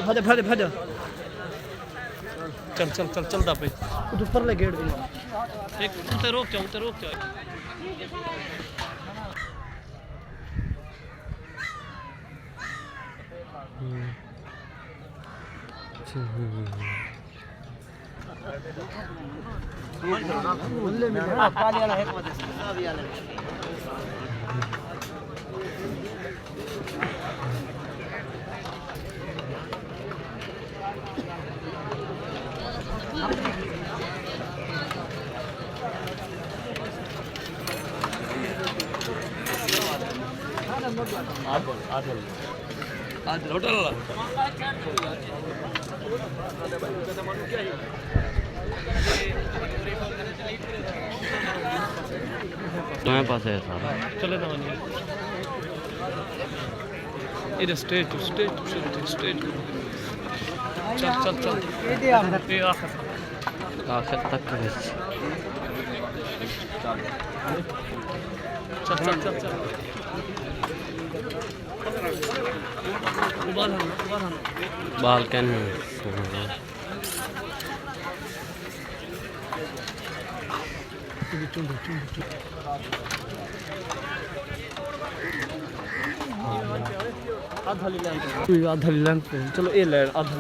भज भज भज चल चल चल चलदा पे ऊपर ले गेट भी एक उते रोक जा होटल तुम्हारे पास है सारा चले ना इधर स्टेज चल चल चल ये आखिर तक चल चल चल चल बाल कैन आधा लेंथ चलो ये ले आधा